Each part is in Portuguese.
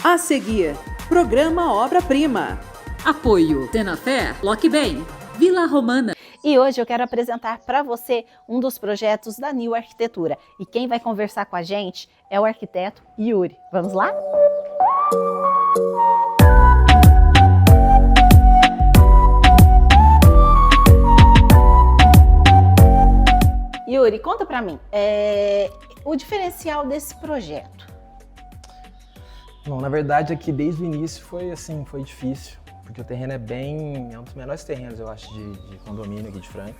A seguir, programa Obra-Prima. Apoio Tenafé, Lockbem, Vila Romana. E hoje eu quero apresentar para você um dos projetos da New Arquitetura. E quem vai conversar com a gente é o arquiteto Yuri. Vamos lá? Yuri, conta para mim, o diferencial desse projeto. Bom, na verdade aqui desde o início foi difícil, porque o terreno é um dos menores terrenos, eu acho, de condomínio aqui de Franca.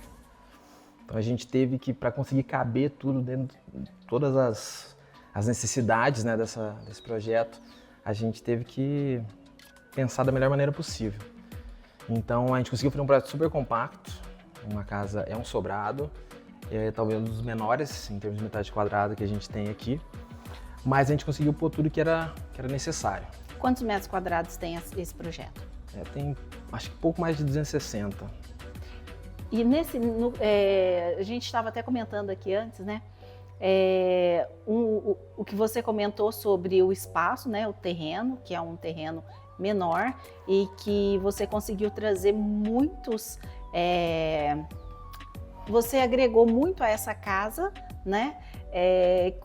Então a gente teve que, para conseguir caber tudo dentro de todas as necessidades, né, desse projeto, a gente teve que pensar da melhor maneira possível. Então a gente conseguiu fazer um projeto super compacto, uma casa é um sobrado, talvez um dos menores em termos de metade quadrada que a gente tem aqui, mas a gente conseguiu pôr tudo que era necessário. Quantos metros quadrados tem esse projeto? Tem, acho que pouco mais de 260. E a gente estava até comentando aqui antes, né? O que você comentou sobre o espaço, né? O terreno, que é um terreno menor e que você conseguiu trazer muitos... Você agregou muito a essa casa, né?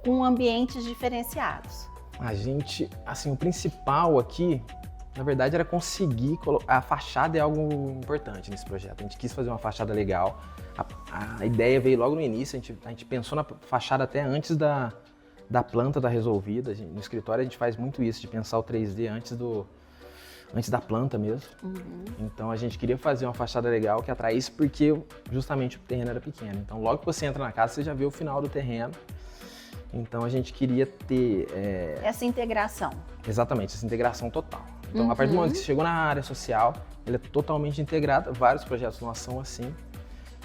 Com ambientes diferenciados. A gente, o principal aqui, na verdade, era conseguir... A fachada é algo importante nesse projeto. A gente quis fazer uma fachada legal. A ideia veio logo no início, a gente pensou na fachada até antes da planta da resolvida. No escritório a gente faz muito isso, de pensar o 3D antes da planta mesmo. Uhum. Então a gente queria fazer uma fachada legal que atraísse, porque justamente o terreno era pequeno. Então logo que você entra na casa, você já vê o final do terreno. Então a gente queria ter... Essa integração. Exatamente, essa integração total. Então a partir do momento que você chegou na área social, ele é totalmente integrado. Vários projetos nossos são assim.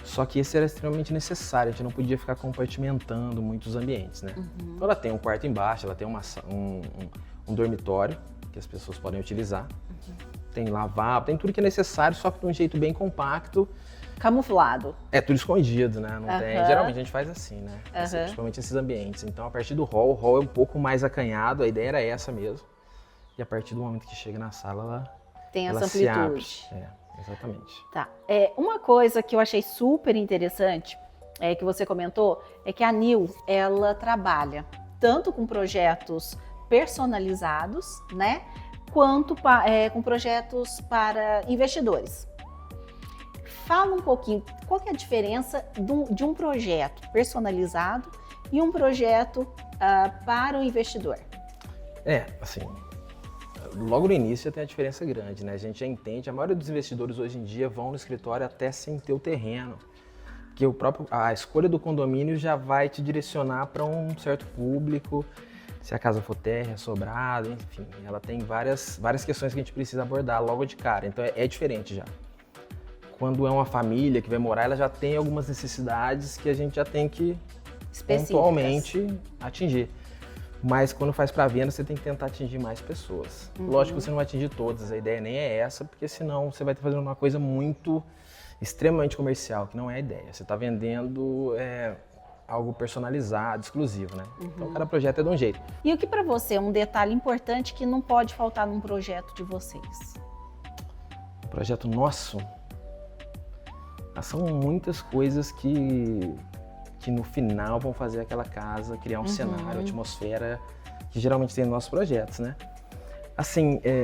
Só que esse era extremamente necessário, a gente não podia ficar compartimentando muitos ambientes, né? Uhum. Então ela tem um quarto embaixo, ela tem um dormitório que as pessoas podem utilizar. Uhum. Tem lavabo, tem tudo que é necessário, só que de um jeito bem compacto. Camuflado. Tudo escondido, né? Não tem. Geralmente a gente faz assim, né? Principalmente esses ambientes. Então a partir do hall, o hall é um pouco mais acanhado, a ideia era essa mesmo. E a partir do momento que chega na sala, ela tem essa amplitude. Se abre. Exatamente. Tá. Uma coisa que eu achei super interessante, que você comentou, é que a New, ela trabalha tanto com projetos personalizados, né? Quanto com projetos para investidores. Fala um pouquinho, qual que é a diferença de um projeto personalizado e um projeto para o investidor? Logo no início já tem a diferença grande, né? A gente já entende, a maioria dos investidores hoje em dia vão no escritório até sem ter o terreno, porque a escolha do condomínio já vai te direcionar para um certo público, se a casa for térrea, sobrado, enfim, ela tem várias questões que a gente precisa abordar logo de cara, então é diferente já. Quando é uma família que vai morar, ela já tem algumas necessidades que a gente já tem que pontualmente atingir. Mas quando faz para venda, você tem que tentar atingir mais pessoas. Uhum. Lógico que você não vai atingir todas, a ideia nem é essa, porque senão você vai estar fazendo uma coisa extremamente comercial, que não é a ideia. Você está vendendo algo personalizado, exclusivo, né? Uhum. Então cada projeto é de um jeito. E o que para você é um detalhe importante que não pode faltar num projeto de vocês? Um projeto nosso? São muitas coisas que no final vão fazer aquela casa, criar um cenário, atmosfera, que geralmente tem nos nossos projetos, né?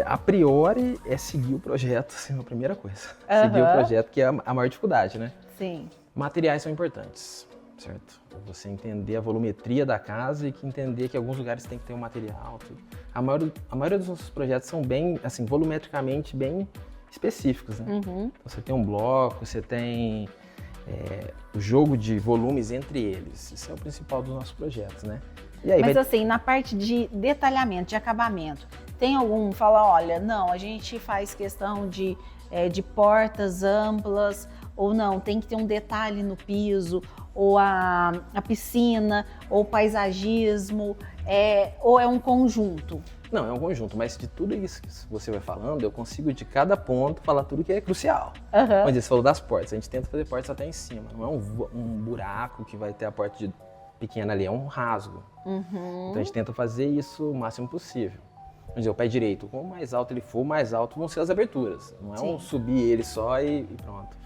A priori é seguir o projeto, a primeira coisa. Seguir o projeto, que é a maior dificuldade, né? Sim. Materiais são importantes, certo? Você entender a volumetria da casa e entender que em alguns lugares tem que ter um material, tudo. A maioria dos nossos projetos são bem, volumetricamente bem específicos, né? Uhum. Então, você tem um bloco, você tem o jogo de volumes entre eles. Isso é o principal dos nossos projetos, né? E aí mas na parte de detalhamento, de acabamento, tem algum olha, não, a gente faz questão de portas amplas, ou não, tem que ter um detalhe no piso, ou a piscina, ou paisagismo, ou é um conjunto? Não, é um conjunto, mas de tudo isso que você vai falando, eu consigo de cada ponto falar tudo que é crucial. Uhum. Mas você falou das portas, a gente tenta fazer portas até em cima, não é um buraco que vai ter a porta pequena ali, é um rasgo. Uhum. Então a gente tenta fazer isso o máximo possível. vamos dizer, o pé direito, quanto mais alto ele for, mais alto vão ser as aberturas. Não é Sim. um subir ele só e pronto.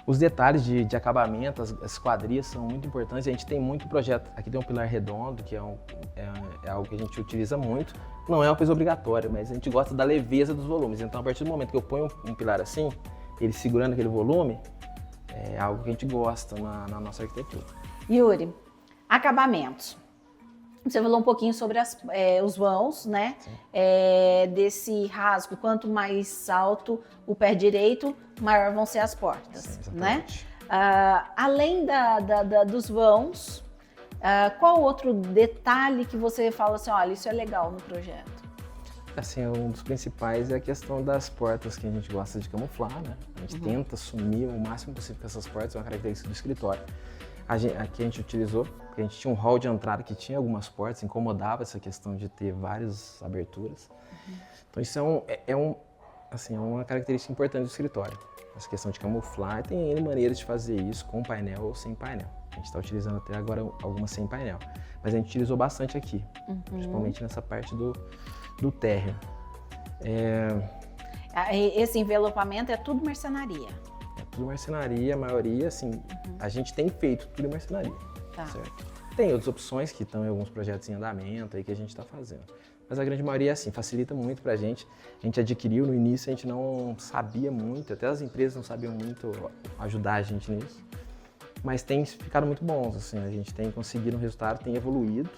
Os detalhes de acabamento, as esquadrias são muito importantes. A gente tem muito projeto. Aqui tem um pilar redondo, que é algo que a gente utiliza muito. Não é uma coisa obrigatória, mas a gente gosta da leveza dos volumes. Então, a partir do momento que eu ponho um pilar assim, ele segurando aquele volume, é algo que a gente gosta na nossa arquitetura. Yuri, acabamentos. Você falou um pouquinho sobre os vãos, né? Desse rasgo. Quanto mais alto o pé direito, maior vão ser as portas, Sim, né? exatamente. Além dos vãos, qual outro detalhe que você fala assim, olha, isso é legal no projeto? Assim, um dos principais é a questão das portas que a gente gosta de camuflar, né? A gente tenta sumir o máximo possível com essas portas, é uma característica do escritório. Aqui a gente utilizou, porque a gente tinha um hall de entrada que tinha algumas portas, incomodava essa questão de ter várias aberturas. Então isso é uma característica importante do escritório. Essa questão de camuflar, tem N maneiras de fazer isso com painel ou sem painel. A gente está utilizando até agora algumas sem painel, mas a gente utilizou bastante aqui, principalmente nessa parte do térreo. Esse envelopamento é tudo marcenaria. É tudo marcenaria, a maioria, assim, a gente tem feito tudo em marcenaria, Tá. certo? Tem outras opções que estão em alguns projetos em andamento aí que a gente está fazendo. Mas a grande maioria, assim, facilita muito pra gente. A gente adquiriu, no início a gente não sabia muito, até as empresas não sabiam muito ajudar a gente nisso. Mas tem ficado muito bons, assim, a gente tem conseguido um resultado, tem evoluído,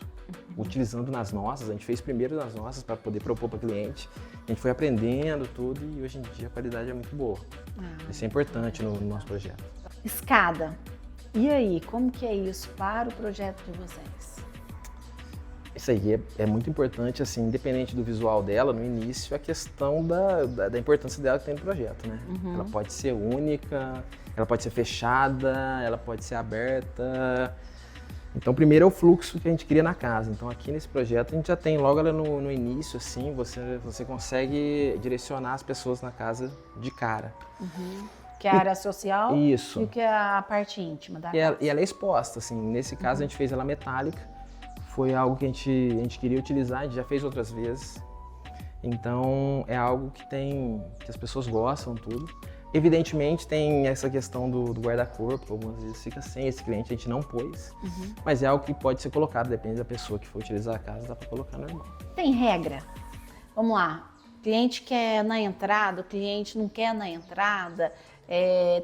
utilizando nas nossas. A gente fez primeiro nas nossas para poder propor para cliente. A gente foi aprendendo tudo e hoje em dia a qualidade é muito boa. Isso é importante no nosso projeto. Escada. E aí, como que é isso para o projeto de vocês? Isso aí é muito importante, assim, independente do visual dela, no início, a questão da importância dela que tem no projeto, né? Ela pode ser única, ela pode ser fechada, ela pode ser aberta. Então, primeiro é o fluxo que a gente cria na casa. Então, aqui nesse projeto, a gente já tem logo no início, assim, você consegue direcionar as pessoas na casa de cara. Que é a área social Isso. e o que é a parte íntima da casa. E ela é exposta, assim. Nesse caso, a gente fez ela metálica. Foi algo que a gente queria utilizar, a gente já fez outras vezes. Então, é algo que as pessoas gostam, tudo. Evidentemente, tem essa questão do guarda-corpo, algumas vezes fica sem, esse cliente a gente não pôs. Mas é algo que pode ser colocado, depende da pessoa que for utilizar a casa, dá para colocar normal. Tem regra? Vamos lá. O cliente quer na entrada, o cliente não quer na entrada.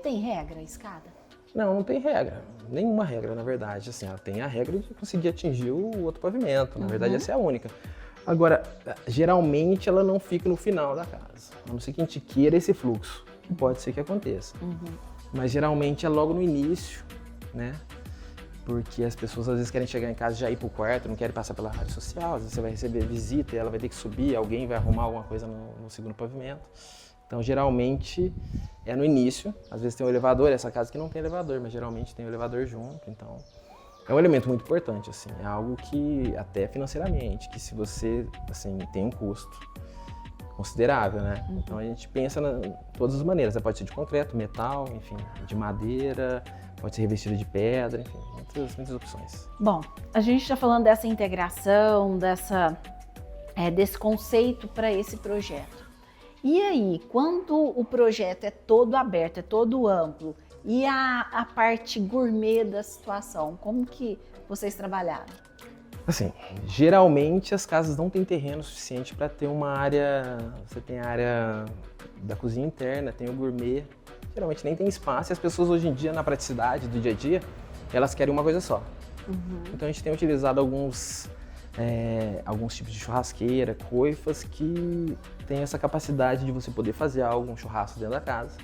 Tem regra a escada? Não tem regra. Nenhuma regra, na verdade. Assim, ela tem a regra de conseguir atingir o outro pavimento. Na verdade, essa é a única. Agora, geralmente ela não fica no final da casa. A não ser que a gente queira esse fluxo. Pode ser que aconteça. Mas geralmente é logo no início, né? Porque as pessoas às vezes querem chegar em casa e já ir pro quarto, não querem passar pela área social. Às vezes você vai receber visita e ela vai ter que subir, alguém vai arrumar alguma coisa no segundo pavimento. Então, geralmente, é no início. Às vezes tem um elevador, essa casa que não tem elevador, mas geralmente tem o elevador junto. Então, é um elemento muito importante, assim. É algo que, até financeiramente, que se você, assim, tem um custo considerável, né? Então, a gente pensa em todas as maneiras. Pode ser de concreto, metal, enfim, de madeira, pode ser revestido de pedra, enfim, muitas opções. Bom, a gente está falando dessa integração, desse conceito para esse projeto. E aí, quando o projeto é todo aberto, é todo amplo, e a parte gourmet da situação, como que vocês trabalharam? Assim, geralmente as casas não têm terreno suficiente para ter uma área. Você tem a área da cozinha interna, tem o gourmet. Geralmente nem tem espaço e as pessoas hoje em dia, na praticidade do dia a dia, elas querem uma coisa só. Então a gente tem utilizado alguns tipos de churrasqueira, coifas que tem essa capacidade de você poder fazer um churrasco dentro da casa.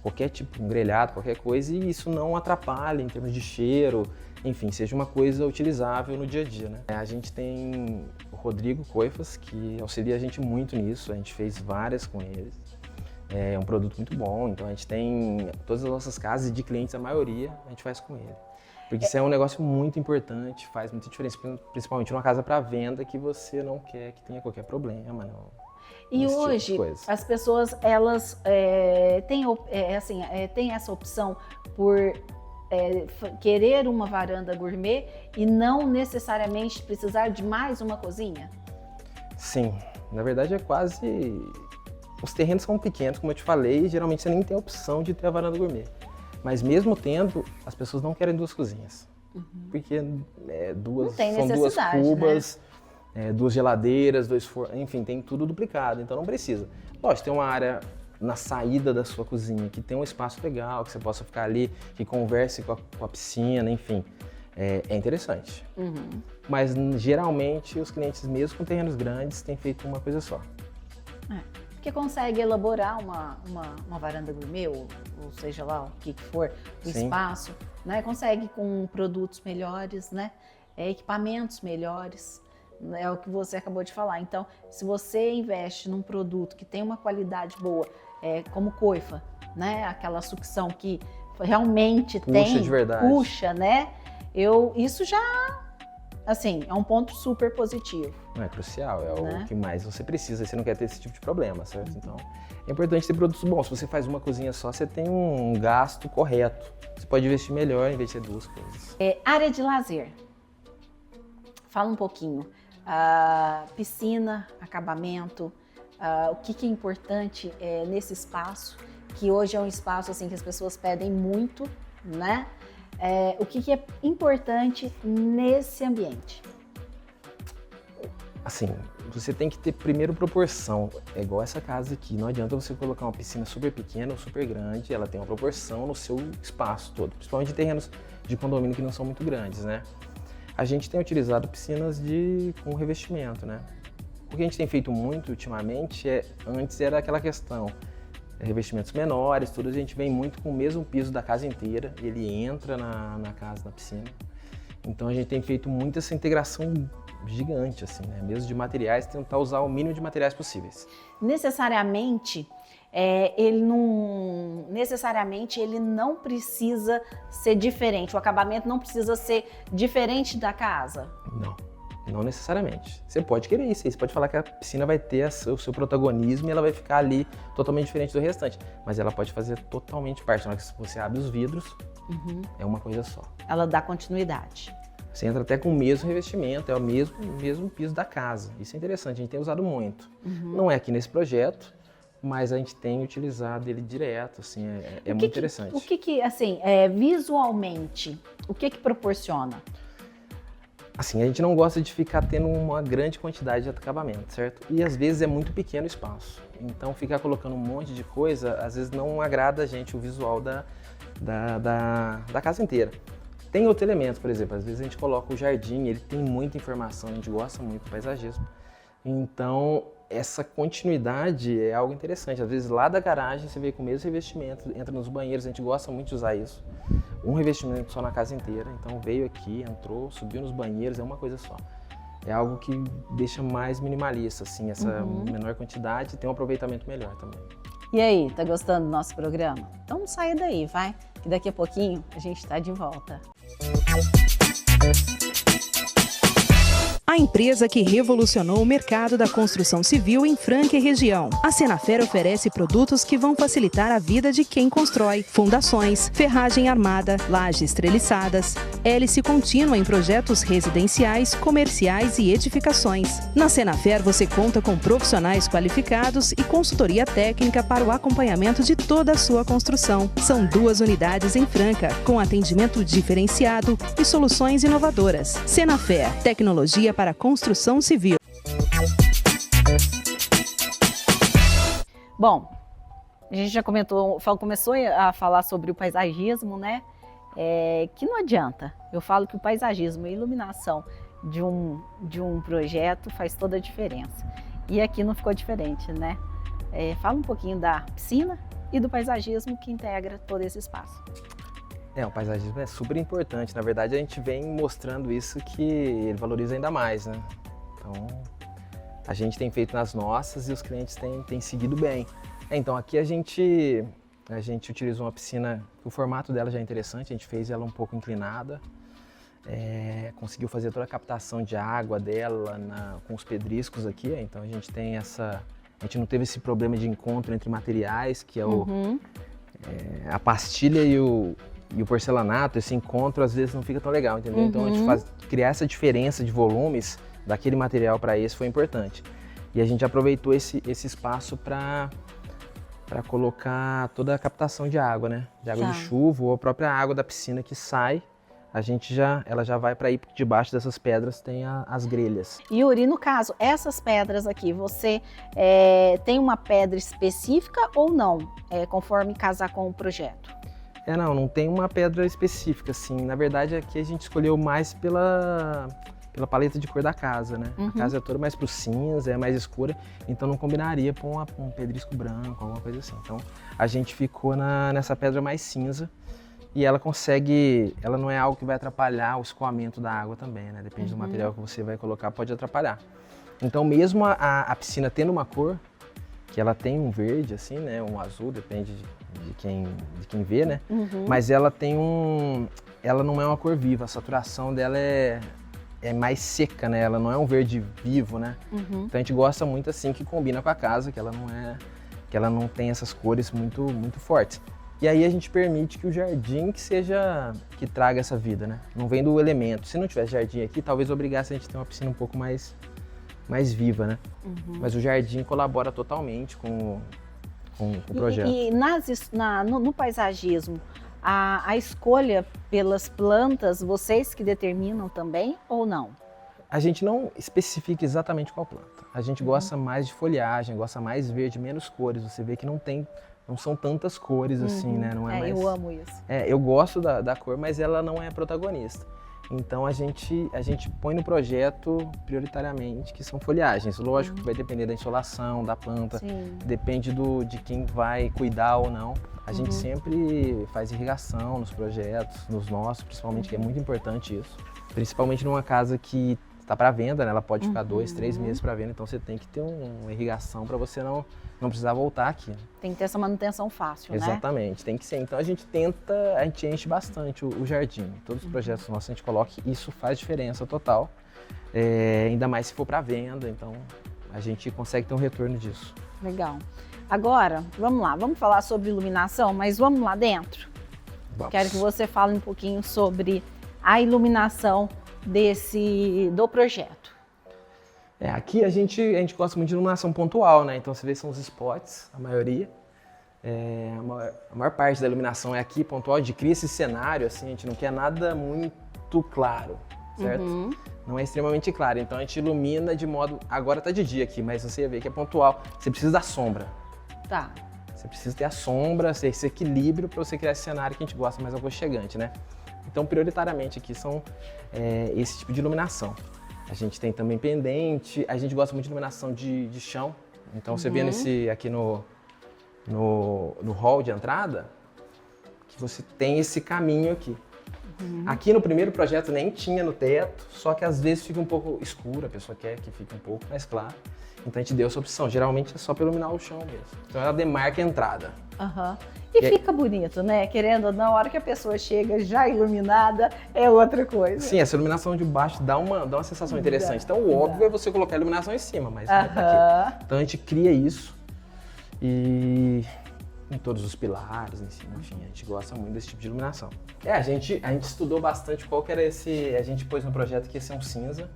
Qualquer tipo, um grelhado, qualquer coisa, e isso não atrapalha em termos de cheiro, enfim, seja uma coisa utilizável no dia a dia, né? A gente tem o Rodrigo Coifas, que auxilia a gente muito nisso, a gente fez várias com eles. É um produto muito bom, então a gente tem todas as nossas casas e de clientes, a maioria, a gente faz com ele. Porque isso é um negócio muito importante, faz muita diferença, principalmente numa casa para venda que você não quer que tenha qualquer problema, não. E Esse tipo de hoje, coisa. as pessoas, elas têm essa opção por querer uma varanda gourmet e não necessariamente precisar de mais uma cozinha? Sim, Na verdade, é quase... Os terrenos são pequenos, como eu te falei, e geralmente você nem tem a opção de ter a varanda gourmet. Mas mesmo tendo, as pessoas não querem 2 cozinhas. Porque são 2 cubas, né? 2 geladeiras, 2 fornos, enfim, tem tudo duplicado, então não precisa. Lógico, tem uma área na saída da sua cozinha, que tem um espaço legal, que você possa ficar ali, que converse com a piscina, enfim. É interessante. Mas geralmente os clientes, mesmo com terrenos grandes, têm feito uma coisa só. Porque consegue elaborar uma varanda gourmet, ou seja lá o que for, o espaço, né? Consegue com produtos melhores, né? Equipamentos melhores. É o que você acabou de falar. Então, se você investe num produto que tem uma qualidade boa, como coifa, né? Aquela sucção que realmente puxa de verdade. Puxa, né? Isso já, assim, é um ponto super positivo. É crucial, o que mais você precisa, você não quer ter esse tipo de problema, certo? Então, é importante ter produtos bons. Se você faz uma cozinha só, você tem um gasto correto. Você pode investir melhor em vez de ter 2 coisas. Área de lazer. Fala um pouquinho. Piscina, acabamento, o que é importante nesse espaço, que hoje é um espaço assim que as pessoas pedem muito, né? O que é importante nesse ambiente? Assim, você tem que ter primeiro proporção. É igual essa casa aqui, não adianta você colocar uma piscina super pequena ou super grande, ela tem uma proporção no seu espaço todo, principalmente em terrenos de condomínio que não são muito grandes, né? A gente tem utilizado piscinas com revestimento, né? O que a gente tem feito muito ultimamente antes era aquela questão, revestimentos menores, tudo, a gente vem muito com o mesmo piso da casa inteira, ele entra na casa, na piscina. Então a gente tem feito muito essa integração gigante, assim, né? Mesmo de materiais, tentar usar o mínimo de materiais possíveis. Necessariamente, ele não precisa ser diferente, o acabamento não precisa ser diferente da casa? Não necessariamente. Você pode querer isso, você pode falar que a piscina vai ter o seu protagonismo e ela vai ficar ali totalmente diferente do restante, mas ela pode fazer totalmente parte. Na hora que você abre os vidros, é uma coisa só. Ela dá continuidade. Você entra até com o mesmo revestimento, é o mesmo piso da casa. Isso é interessante, a gente tem usado muito. Não é aqui nesse projeto, mas a gente tem utilizado ele direto, assim, é muito interessante. O que assim, visualmente, o que proporciona? Assim, a gente não gosta de ficar tendo uma grande quantidade de acabamento, certo? E às vezes é muito pequeno o espaço. Então ficar colocando um monte de coisa, às vezes não agrada a gente o visual da casa inteira. Tem outro elemento, por exemplo, às vezes a gente coloca o jardim, ele tem muita informação, a gente gosta muito do paisagismo. Então, essa continuidade é algo interessante. Às vezes lá da garagem você vê com o mesmo revestimento, entra nos banheiros, a gente gosta muito de usar isso. Um revestimento só na casa inteira, então veio aqui, entrou, subiu nos banheiros, é uma coisa só. É algo que deixa mais minimalista, assim, essa menor quantidade e tem um aproveitamento melhor também. E aí, tá gostando do nosso programa? Então não saia daí, vai, que daqui a pouquinho a gente tá de volta. A empresa que revolucionou o mercado da construção civil em Franca e região. A Senafer oferece produtos que vão facilitar a vida de quem constrói. Fundações, ferragem armada, lajes treliçadas, hélice contínua em projetos residenciais, comerciais e edificações. Na Senafer você conta com profissionais qualificados e consultoria técnica para o acompanhamento de toda a sua construção. São 2 unidades em Franca, com atendimento diferenciado e soluções inovadoras. Senafer, tecnologia para a construção civil. Bom, a gente já começou a falar sobre o paisagismo, né? Que não adianta. Eu falo que o paisagismo e a iluminação de um projeto faz toda a diferença. E aqui não ficou diferente, né? Fala um pouquinho da piscina e do paisagismo que integra todo esse espaço. O paisagismo é super importante. Na verdade, a gente vem mostrando isso que ele valoriza ainda mais, né? Então, a gente tem feito nas nossas e os clientes têm seguido bem. Então, aqui a gente utilizou uma piscina, o formato dela já é interessante, a gente fez ela um pouco inclinada, conseguiu fazer toda a captação de água dela com os pedriscos aqui, então a gente tem a gente não teve esse problema de encontro entre materiais, que é a pastilha e o porcelanato, esse encontro às vezes não fica tão legal, entendeu? Então a gente criar essa diferença de volumes daquele material para esse foi importante. E a gente aproveitou esse espaço para colocar toda a captação de água, né? De água Tá. de chuva ou a própria água da piscina que sai, ela já vai para ir debaixo dessas pedras tem as grelhas. Yuri, no caso, essas pedras aqui, você tem uma pedra específica ou não, conforme casar com o projeto? Não tem uma pedra específica, assim. Na verdade, aqui a gente escolheu mais pela paleta de cor da casa, né? A casa é toda mais pro cinza, é mais escura, então não combinaria com um pedrisco branco, alguma coisa assim. Então, a gente ficou nessa pedra mais cinza e ela não é algo que vai atrapalhar o escoamento da água também, né? Depende do material que você vai colocar, pode atrapalhar. Então, mesmo a piscina tendo uma cor, que ela tem um verde, assim, né? Um azul, depende de quem vê, né? Mas ela não é uma cor viva, a saturação dela é mais seca, né? Ela não é um verde vivo, né? Então a gente gosta muito assim que combina com a casa, que ela não tem essas cores muito, muito fortes. E aí a gente permite que o jardim que traga essa vida, né? Não vem do elemento. Se não tivesse jardim aqui, talvez obrigasse a gente a ter uma piscina um pouco mais viva, né? Mas o jardim colabora totalmente com o projeto. E no paisagismo, a escolha pelas plantas, vocês que determinam também ou não? A gente não especifica exatamente qual planta. A gente gosta mais de folhagem, gosta mais verde, menos cores. Você vê que não são tantas cores assim, né? Não é mais... Eu amo isso. Eu gosto da cor, mas ela não é protagonista. Então a gente põe no projeto prioritariamente que são folhagens. Lógico que vai depender da insolação, da planta, Sim. depende de quem vai cuidar ou não. A gente sempre faz irrigação nos projetos, nos nossos, principalmente, que é muito importante isso. Principalmente numa casa que está para venda, né? Ela pode ficar 2, 3 meses para venda, então você tem que ter uma irrigação para você não precisar voltar aqui. Tem que ter essa manutenção fácil, né? Exatamente, tem que ser. Então a gente enche bastante o jardim. Todos os projetos nossos a gente coloca, isso faz diferença total. Ainda mais se for para venda, então a gente consegue ter um retorno disso. Legal. Agora, vamos lá, vamos falar sobre iluminação, mas vamos lá dentro. Vamos. Quero que você fale um pouquinho sobre a iluminação do projeto. Aqui a gente gosta muito de iluminação pontual, né? Então você vê são os spots, a maioria. A maior parte da iluminação é aqui, pontual, a gente cria esse cenário, assim, a gente não quer nada muito claro, certo? Não é extremamente claro, então a gente ilumina de modo... Agora tá de dia aqui, mas você vê que é pontual. Você precisa da sombra. Tá. Você precisa ter a sombra, esse equilíbrio para você criar esse cenário que a gente gosta mais aconchegante, né? Então, prioritariamente aqui são esse tipo de iluminação. A gente tem também pendente, a gente gosta muito de iluminação de chão. Então, você vê aqui no hall de entrada, que você tem esse caminho aqui. Aqui no primeiro projeto nem tinha no teto, só que às vezes fica um pouco escuro, a pessoa quer que fique um pouco mais claro. Então a gente deu essa opção, geralmente é só para iluminar o chão mesmo. Então ela demarca a entrada. E fica bonito, né? Querendo ou não, a hora que a pessoa chega já iluminada é outra coisa. Sim, essa iluminação de baixo dá uma sensação interessante. Então o óbvio é você colocar a iluminação em cima, mas não é pra aqui. Então a gente cria isso e em todos os pilares, em cima, enfim, a gente gosta muito desse tipo de iluminação. A gente estudou bastante qual que era esse... A gente pôs no projeto que ia ser um cinza,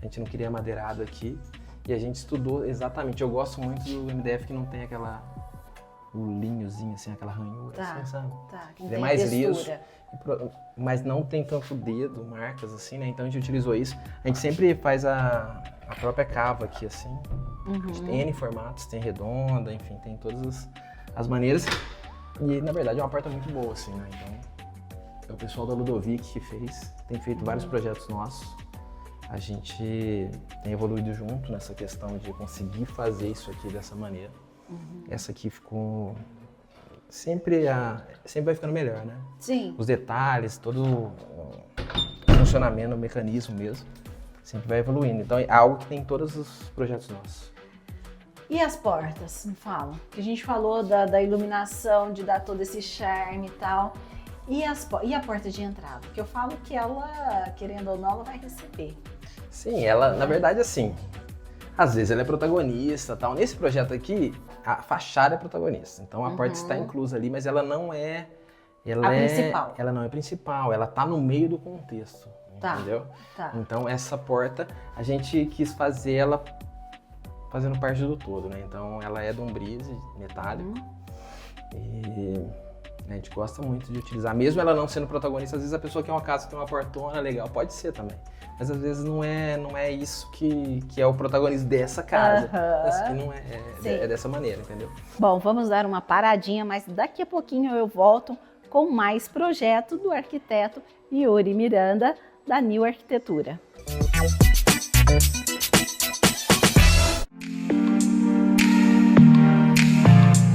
a gente não queria madeirado aqui, e a gente estudou exatamente. Eu gosto muito do MDF que não tem o linhozinho, assim, aquela ranhura, assim, sabe? Que Ele é mais liso, mas não tem tanto dedo, marcas, assim, né? Então a gente utilizou isso. A gente sempre faz a própria cava aqui, assim. A gente tem N formatos, tem redonda, enfim, tem todas as maneiras. E, na verdade, é uma porta muito boa, assim, né? Então, é o pessoal da Ludovic que tem feito vários projetos nossos. A gente tem evoluído junto nessa questão de conseguir fazer isso aqui dessa maneira. Essa aqui ficou... Sempre vai ficando melhor, né? Sim. Os detalhes, todo o funcionamento, o mecanismo mesmo, sempre vai evoluindo. Então é algo que tem em todos os projetos nossos. E as portas, me falam? Que a gente falou da iluminação, de dar todo esse charme e tal. E a porta de entrada? Porque eu falo que ela, querendo ou não, ela vai receber. Sim, ela, na verdade, assim, às vezes ela é protagonista, tal. Nesse projeto aqui, a fachada é protagonista. Então a porta está inclusa ali, mas ela não é... principal. Ela não é principal, ela tá no meio do contexto, entendeu? Tá. Então essa porta, a gente quis fazer ela fazendo parte do todo, né? Então ela é de um brise metálico e a gente gosta muito de utilizar. Mesmo ela não sendo protagonista, às vezes a pessoa quer uma casa que tem uma portona legal, pode ser também. Mas às vezes não é isso que é o protagonista dessa casa. Essa aqui não é dessa maneira, entendeu? Bom, vamos dar uma paradinha, mas daqui a pouquinho eu volto com mais projeto do arquiteto Yuri Miranda, da New Arquitetura.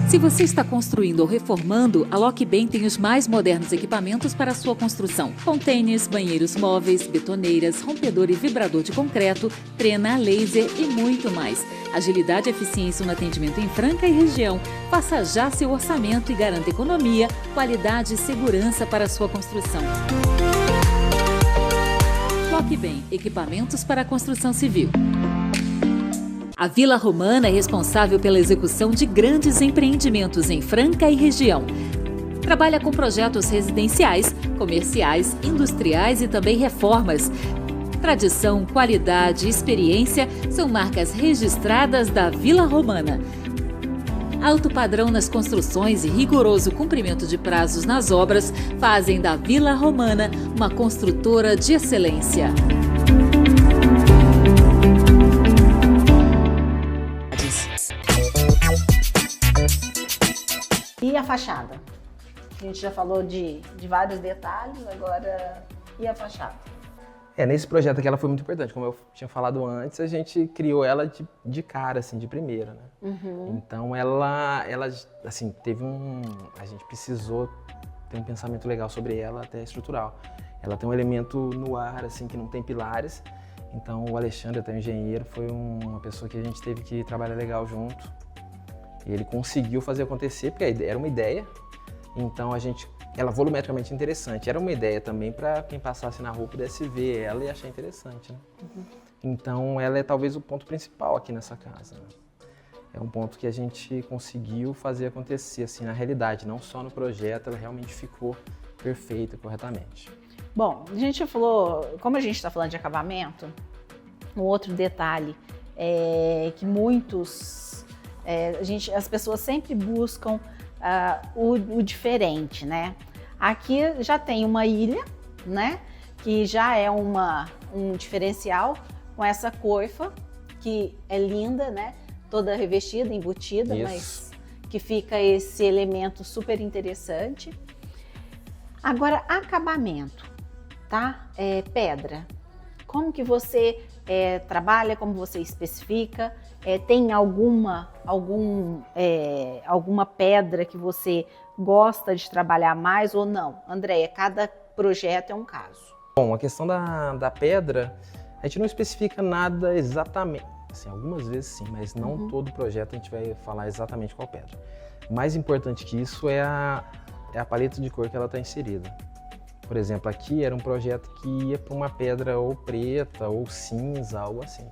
Se você está construindo ou reformando, a Lockbem tem os mais modernos equipamentos para a sua construção. Containers, banheiros móveis, betoneiras, rompedor e vibrador de concreto, trena a laser e muito mais. Agilidade e eficiência no atendimento em Franca e região. Faça já seu orçamento e garanta economia, qualidade e segurança para a sua construção. Lockbem, equipamentos para a construção civil. A Vila Romana é responsável pela execução de grandes empreendimentos em Franca e região. Trabalha com projetos residenciais, comerciais, industriais e também reformas. Tradição, qualidade e experiência são marcas registradas da Vila Romana. Alto padrão nas construções e rigoroso cumprimento de prazos nas obras fazem da Vila Romana uma construtora de excelência. E a fachada? A gente já falou de vários detalhes, agora e a fachada? Nesse projeto aqui ela foi muito importante. Como eu tinha falado antes, a gente criou ela de cara, assim, de primeira, né? Então ela assim, a gente precisou ter um pensamento legal sobre ela, até estrutural. Ela tem um elemento no ar, assim, que não tem pilares. Então o Alexandre, até o engenheiro, foi uma pessoa que a gente teve que trabalhar legal junto. E ele conseguiu fazer acontecer, porque era uma ideia. Então ela volumetricamente interessante. Era uma ideia também para quem passasse na rua pudesse ver ela e achar interessante, né? Então ela é talvez o ponto principal aqui nessa casa, né? É um ponto que a gente conseguiu fazer acontecer assim na realidade, não só no projeto, ela realmente ficou perfeita corretamente. Bom, a gente falou, como a gente está falando de acabamento, um outro detalhe é que as pessoas sempre buscam o diferente, né? Aqui já tem uma ilha, né? Que já é um diferencial com essa coifa, que é linda, né? Toda revestida, embutida, mas que fica esse elemento super interessante. Agora, acabamento, tá? Pedra. Como que você trabalha, como você especifica? Tem alguma pedra que você gosta de trabalhar mais ou não? Andréia, cada projeto é um caso. Bom, a questão da pedra, a gente não especifica nada exatamente. Assim, algumas vezes sim, mas não todo projeto a gente vai falar exatamente qual pedra. Mais importante que isso é a paleta de cor que ela está inserida. Por exemplo, aqui era um projeto que ia para uma pedra ou preta ou cinza, algo assim.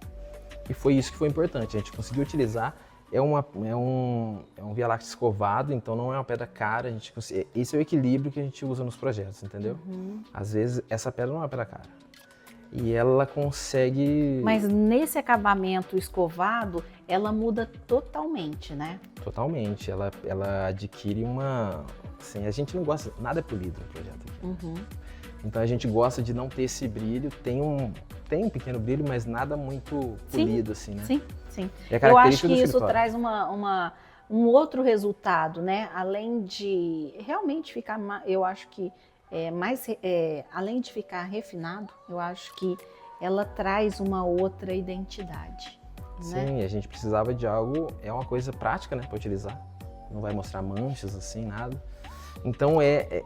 E foi isso que foi importante, a gente conseguiu utilizar. É um Via Láctea escovado, então não é uma pedra cara. Esse é o equilíbrio que a gente usa nos projetos, entendeu? Às vezes essa pedra não é uma pedra cara. E ela consegue... Mas nesse acabamento escovado, ela muda totalmente, né? Totalmente, ela adquire uma... Assim, a gente não gosta... Nada é polido no projeto aqui. Então a gente gosta de não ter esse brilho. Tem um pequeno brilho, mas nada muito polido, assim, né? Sim. Eu acho que isso traz um outro resultado, né? Além de realmente ficar... Eu acho que além de ficar refinado, eu acho que ela traz uma outra identidade. Sim, né? A gente precisava de algo, é uma coisa prática, né, para utilizar. Não vai mostrar manchas assim, nada. Então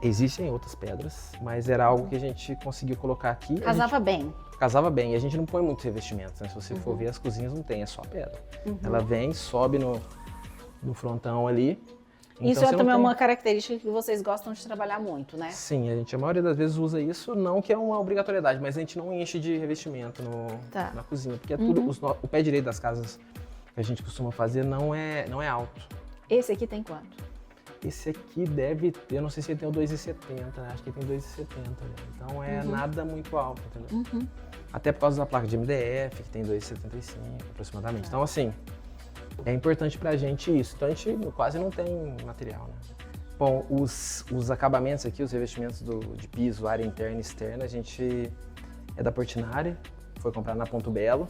existem outras pedras, mas era algo que a gente conseguiu colocar aqui. Casava bem. Casava bem, e a gente não põe muitos revestimentos, né? Se você for ver, as cozinhas não tem, é só pedra. Ela vem, sobe no frontão ali. Então, isso também é uma característica que vocês gostam de trabalhar muito, né? Sim, a maioria das vezes usa isso, não que é uma obrigatoriedade, mas a gente não enche de revestimento na cozinha, porque o pé direito das casas que a gente costuma fazer não é alto. Esse aqui tem quanto? Esse aqui deve ter, eu não sei se ele tem o 2,70, né? Acho que tem 2,70, né? Então nada muito alto, entendeu? Até por causa da placa de MDF, que tem 2,75 aproximadamente. Então assim, É importante pra gente isso, então a gente quase não tem material, né? Bom, os acabamentos aqui, os revestimentos de piso, área interna e externa, a gente é da Portinari, foi comprado na Ponto Belo.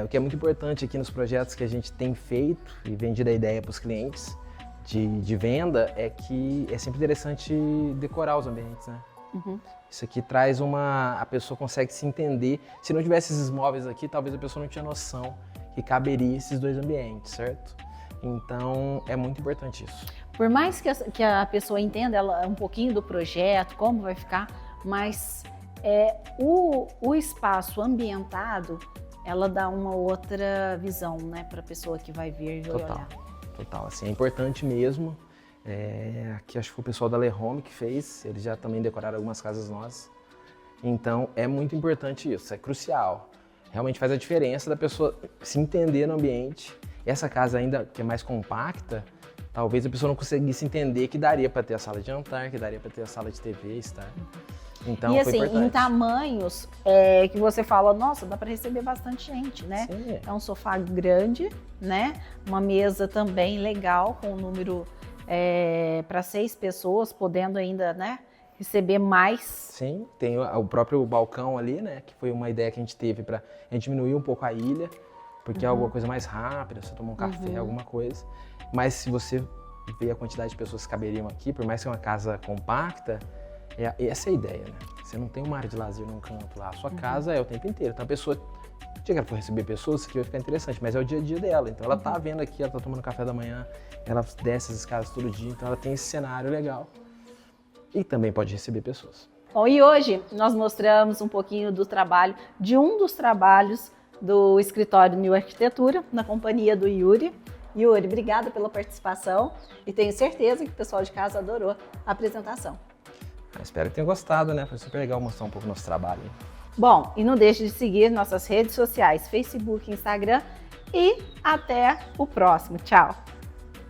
O que é muito importante aqui nos projetos que a gente tem feito e vendido a ideia para os clientes de venda é que é sempre interessante decorar os ambientes, né? Uhum. Isso aqui traz a pessoa consegue se entender. Se não tivesse esses móveis aqui, talvez a pessoa não tinha noção que caberia esses dois ambientes, certo? Então, é muito importante isso. Por mais que a pessoa entenda um pouquinho do projeto, como vai ficar, mas o espaço ambientado, ela dá uma outra visão, né, para a pessoa que vai vir e olhar. Total, assim, é importante mesmo. Aqui acho que foi o pessoal da Le Home que fez, eles já também decoraram algumas casas nossas. Então, é muito importante isso, é crucial. Realmente faz a diferença da pessoa se entender no ambiente. Essa casa ainda que é mais compacta, talvez a pessoa não conseguisse entender que daria para ter a sala de jantar, que daria para ter a sala de TV, estar. Então, e foi assim, importante. Em tamanhos que você fala, nossa, dá para receber bastante gente, né? Sim. É um sofá grande, né? Uma mesa também legal, com um número para 6 pessoas, podendo ainda, né, receber mais. Sim, tem o próprio balcão ali, né? Que foi uma ideia que a gente teve para a gente diminuir um pouco a ilha, porque é alguma coisa mais rápida, você tomar um café, alguma coisa. Mas se você vê a quantidade de pessoas que caberiam aqui, por mais que é uma casa compacta, essa é a ideia, né? Você não tem uma área de lazer num canto lá, a sua casa é o tempo inteiro. Então a pessoa, o dia que ela for receber pessoas, isso aqui vai ficar interessante, mas é o dia a dia dela. Então ela tá vendo aqui, ela tá tomando café da manhã, ela desce as escadas todo dia, então ela tem esse cenário legal. E também pode receber pessoas. Bom, e hoje nós mostramos um pouquinho do trabalho, de um dos trabalhos do escritório New Arquitetura, na companhia do Yuri. Yuri, obrigada pela participação e tenho certeza que o pessoal de casa adorou a apresentação. Espero que tenham gostado, né? Foi super legal mostrar um pouco do nosso trabalho. Bom, e não deixe de seguir nossas redes sociais, Facebook, Instagram e até o próximo. Tchau!